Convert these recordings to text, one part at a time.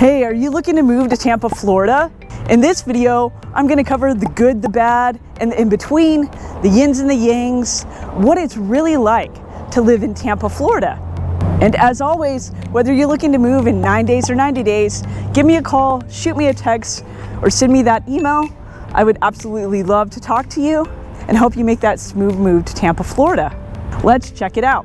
Hey, are you looking to move to Tampa, Florida? In this video, I'm going to cover the good, the bad, and the in-between, the yins and the yangs, what it's really like to live in Tampa, Florida. And as always, whether you're looking to move in 9 days or 90 days, give me a call, shoot me a text, or send me that email. I would absolutely love to talk to you and help you make that smooth move to Tampa, Florida. Let's check it out.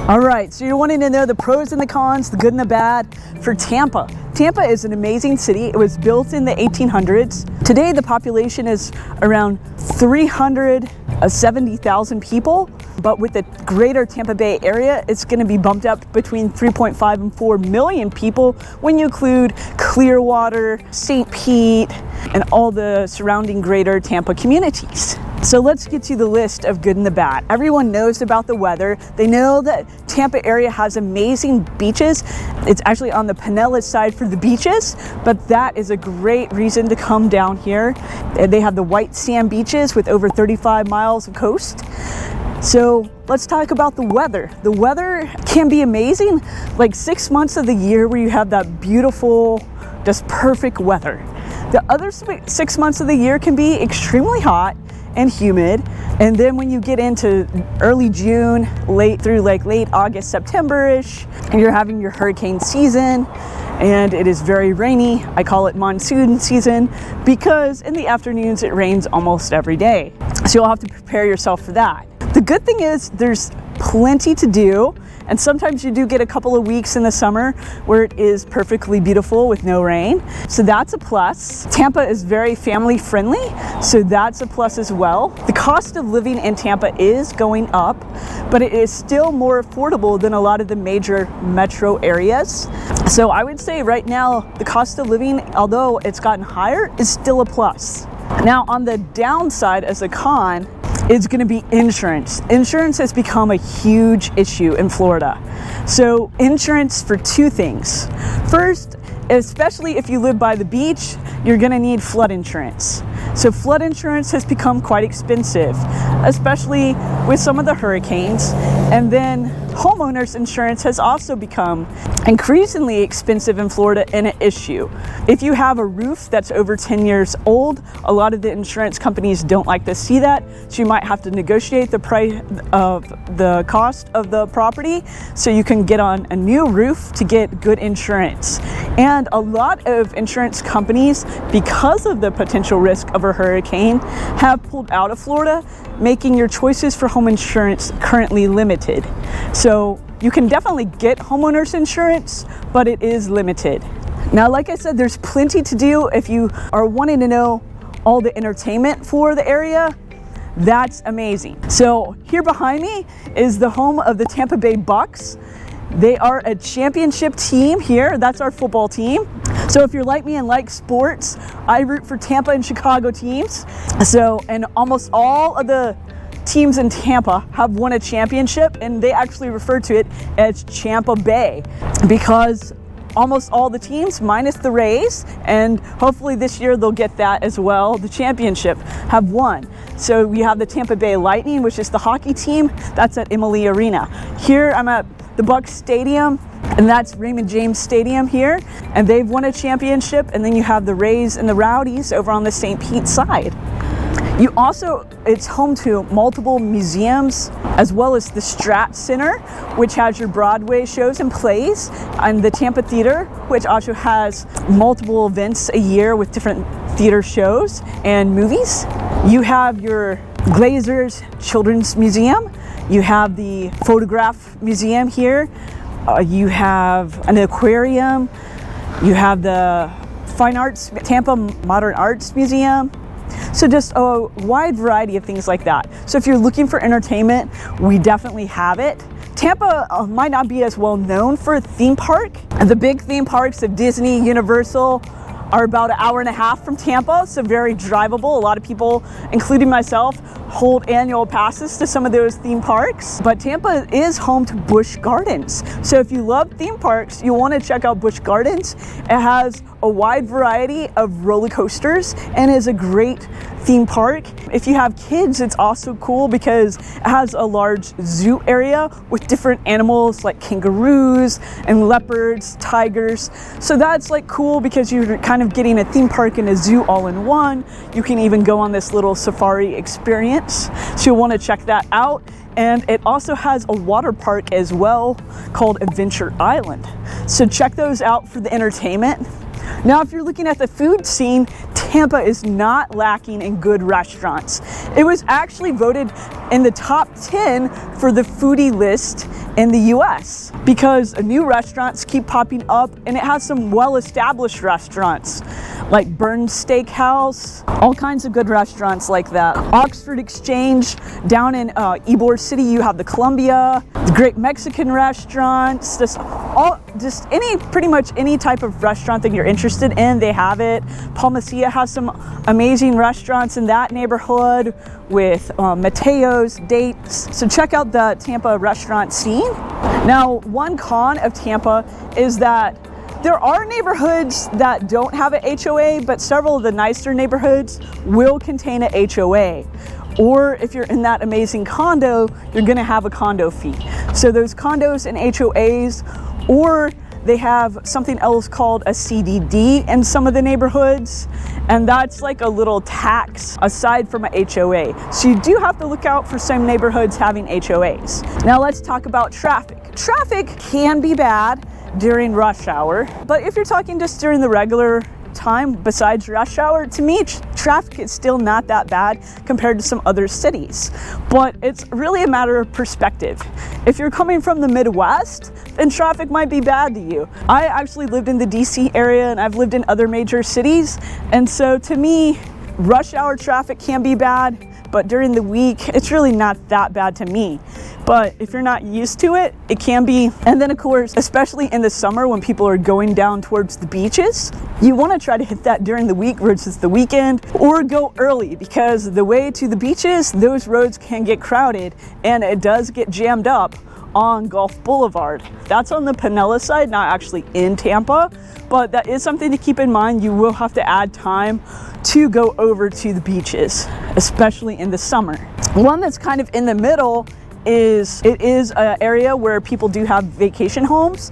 All right, so you're wanting to know the pros and the cons, the good and the bad for Tampa. Tampa is an amazing city. It was built in the 1800s. Today, the population is around 370,000 people, but with the greater Tampa Bay area, it's gonna be bumped up between 3.5 and 4 million people when you include Clearwater, St. Pete, and all the surrounding greater Tampa communities. So let's get to the list of good and the bad. Everyone knows about the weather. They know that Tampa area has amazing beaches. It's actually on the Pinellas side for the beaches, but that is a great reason to come down here. They have the white sand beaches with over 35 miles of coast. So let's talk about the weather. The weather can be amazing, like 6 months of the year where you have that beautiful, just perfect weather. The other 6 months of the year can be extremely hot and humid, and then when you get into early June, late August, September-ish, and you're having your hurricane season, and it is very rainy. I call it monsoon season because in the afternoons it rains almost every day. So you'll have to prepare yourself for that. The good thing is there's plenty to do, and sometimes you do get a couple of weeks in the summer where it is perfectly beautiful with no rain. So that's a plus. Tampa is very family friendly, so that's a plus as well. The cost of living in Tampa is going up, but it is still more affordable than a lot of the major metro areas. So I would say right now, the cost of living, although it's gotten higher, is still a plus. Now on the downside as a con, it's going to be insurance. Insurance has become a huge issue in Florida. So insurance for two things. First, especially if you live by the beach, you're going to need flood insurance. So flood insurance has become quite expensive, especially with some of the hurricanes. And then homeowners insurance has also become increasingly expensive in Florida and an issue. If you have a roof that's over 10 years old, a lot of the insurance companies don't like to see that. So you might have to negotiate the price of the cost of the property so you can get on a new roof to get good insurance. And a lot of insurance companies, because of the potential risk of a hurricane, have pulled out of Florida, making your choices for home insurance currently limited. So you can definitely get homeowners insurance, but it is limited. Now, like I said, there's plenty to do if you are wanting to know all the entertainment for the area. That's amazing. So here behind me is the home of the Tampa Bay Bucks. They are a championship team here. That's our football team. So if you're like me and like sports, I root for Tampa and Chicago teams. So, and almost all of the teams in Tampa have won a championship, and they actually refer to it as Tampa Bay because almost all the teams, minus the Rays, and hopefully this year they'll get that as well, the championship, have won. So we have the Tampa Bay Lightning, which is the hockey team. That's at Emily Arena. Here I'm at the Bucks Stadium, and that's Raymond James Stadium here, and they've won a championship. And then you have the Rays and the Rowdies over on the St. Pete side. You also, it's home to multiple museums, as well as the Strat Center, which has your Broadway shows and plays, and the Tampa Theater, which also has multiple events a year with different theater shows and movies. You have your Glazer's Children's Museum. You have the Photograph Museum here. You have an aquarium. You have the Fine Arts, Tampa Modern Arts Museum. So just a wide variety of things like that. So if you're looking for entertainment, we definitely have it. Tampa might not be as well known for a theme park. The big theme parks of Disney, Universal, are about an hour and a half from Tampa, so very drivable. A lot of people, including myself, hold annual passes to some of those theme parks. But Tampa is home to Busch Gardens. So if you love theme parks, you want to check out Busch Gardens. It has a wide variety of roller coasters and is a great theme park. If you have kids, it's also cool because it has a large zoo area with different animals like kangaroos and leopards, tigers. So that's like cool because you're kind of getting a theme park and a zoo all in one. You can even go on this little safari experience. So you'll want to check that out. And it also has a water park as well called Adventure Island. So check those out for the entertainment. Now, if you're looking at the food scene, Tampa is not lacking in good restaurants. It was actually voted in the top 10 for the foodie list in the US because new restaurants keep popping up, and it has some well-established restaurants like Burns Steakhouse, all kinds of good restaurants like that. Oxford Exchange, down in Ybor City, you have the Columbia, the great Mexican restaurants, pretty much any type of restaurant that you're interested in, they have it. Palmacia has some amazing restaurants in that neighborhood with Mateo's, Dates. So check out the Tampa restaurant scene. Now, one con of Tampa is that there are neighborhoods that don't have an HOA, but several of the nicer neighborhoods will contain an HOA. Or if you're in that amazing condo, you're gonna have a condo fee. So those condos and HOAs, or they have something else called a CDD in some of the neighborhoods, and that's like a little tax aside from a HOA. So you do have to look out for some neighborhoods having HOAs. Now let's talk about traffic. Traffic can be bad during rush hour, but if you're talking just during the regular time besides rush hour, to me traffic is still not that bad compared to some other cities. But it's really a matter of perspective. If you're coming from the Midwest, then traffic might be bad to you. I actually lived in the DC area, and I've lived in other major cities, and so to me rush hour traffic can be bad, but during the week it's really not that bad to me. But if you're not used to it, it can be. And then of course, especially in the summer when people are going down towards the beaches, you want to try to hit that during the week versus the weekend, or go early, because the way to the beaches, those roads can get crowded and it does get jammed up on Gulf Boulevard. That's on the Pinella side, not actually in Tampa, but that is something to keep in mind. You will have to add time to go over to the beaches, especially in the summer. One that's kind of in the middle is an area where people do have vacation homes,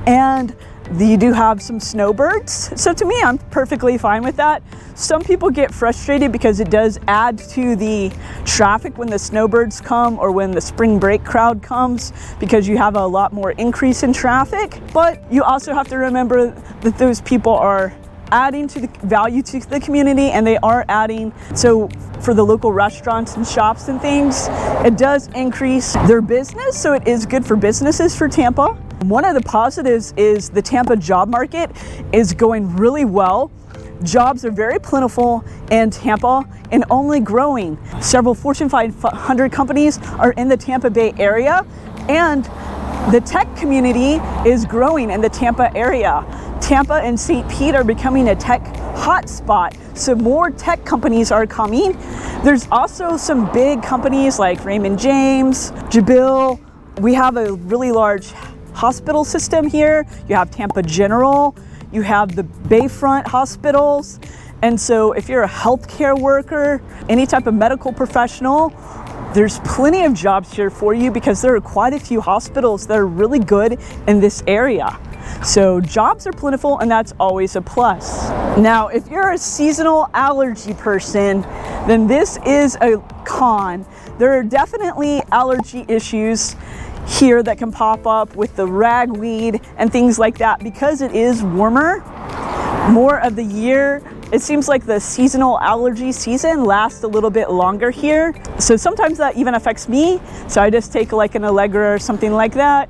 and you do have some snowbirds. So to me, I'm perfectly fine with that. Some people get frustrated because it does add to the traffic when the snowbirds come or when the spring break crowd comes, because you have a lot more increase in traffic. But you also have to remember that those people are adding to the value to the community, and they are adding, so for the local restaurants and shops and things, it does increase their business, so it is good for businesses for Tampa. One of the positives is the Tampa job market is going really well. Jobs are very plentiful in Tampa and only growing. Several Fortune 500 companies are in the Tampa Bay area, and the tech community is growing in the Tampa area. Tampa and St. Pete are becoming a tech hotspot, so more tech companies are coming. There's also some big companies like Raymond James, Jabil. We have a really large hospital system here. You have Tampa General, you have the Bayfront hospitals. And so if you're a healthcare worker, any type of medical professional, there's plenty of jobs here for you, because there are quite a few hospitals that are really good in this area. So jobs are plentiful, and that's always a plus. Now, if you're a seasonal allergy person, then this is a con. There are definitely allergy issues here that can pop up with the ragweed and things like that, because it is warmer more of the year. It seems like the seasonal allergy season lasts a little bit longer here. So sometimes that even affects me. So I just take like an Allegra or something like that,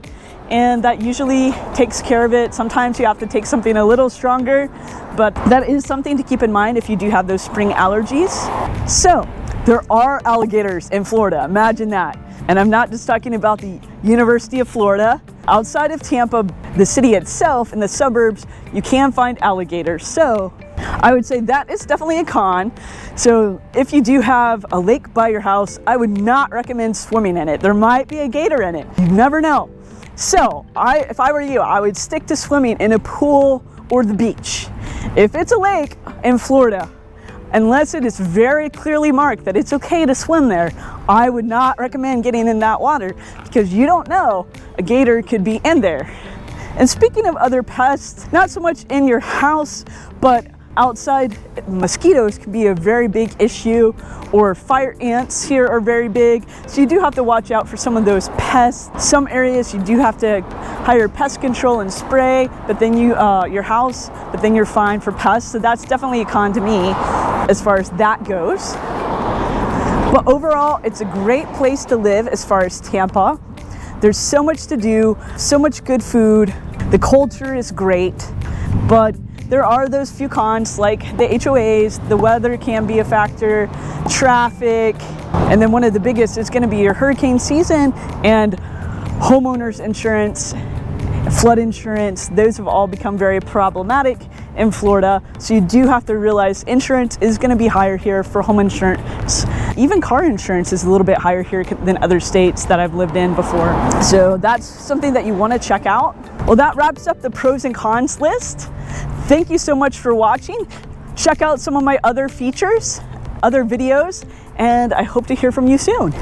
and that usually takes care of it. Sometimes you have to take something a little stronger, but that is something to keep in mind if you do have those spring allergies. So there are alligators in Florida, imagine that. And I'm not just talking about the University of Florida. Outside of Tampa, the city itself, in the suburbs, you can find alligators. So I would say that is definitely a con. So if you do have a lake by your house, I would not recommend swimming in it. There might be a gator in it. You never know. So if I were you, I would stick to swimming in a pool or the beach. If it's a lake in Florida, unless it is very clearly marked that it's okay to swim there, I would not recommend getting in that water because you don't know, a gator could be in there. And speaking of other pests, not so much in your house, but outside, mosquitoes can be a very big issue, or fire ants here are very big. So you do have to watch out for some of those pests. Some areas you do have to hire pest control and spray, but then your house, but then you're fine for pests. So that's definitely a con to me as far as that goes. But overall, it's a great place to live as far as Tampa. There's so much to do, so much good food. The culture is great, but there are those few cons like the HOAs, the weather can be a factor, traffic, and then one of the biggest is going to be your hurricane season and homeowners insurance, flood insurance. Those have all become very problematic in Florida. So you do have to realize insurance is going to be higher here for home insurance. Even car insurance is a little bit higher here than other states that I've lived in before. So that's something that you want to check out. Well, that wraps up the pros and cons list. Thank you so much for watching. Check out some of my other features, other videos, and I hope to hear from you soon.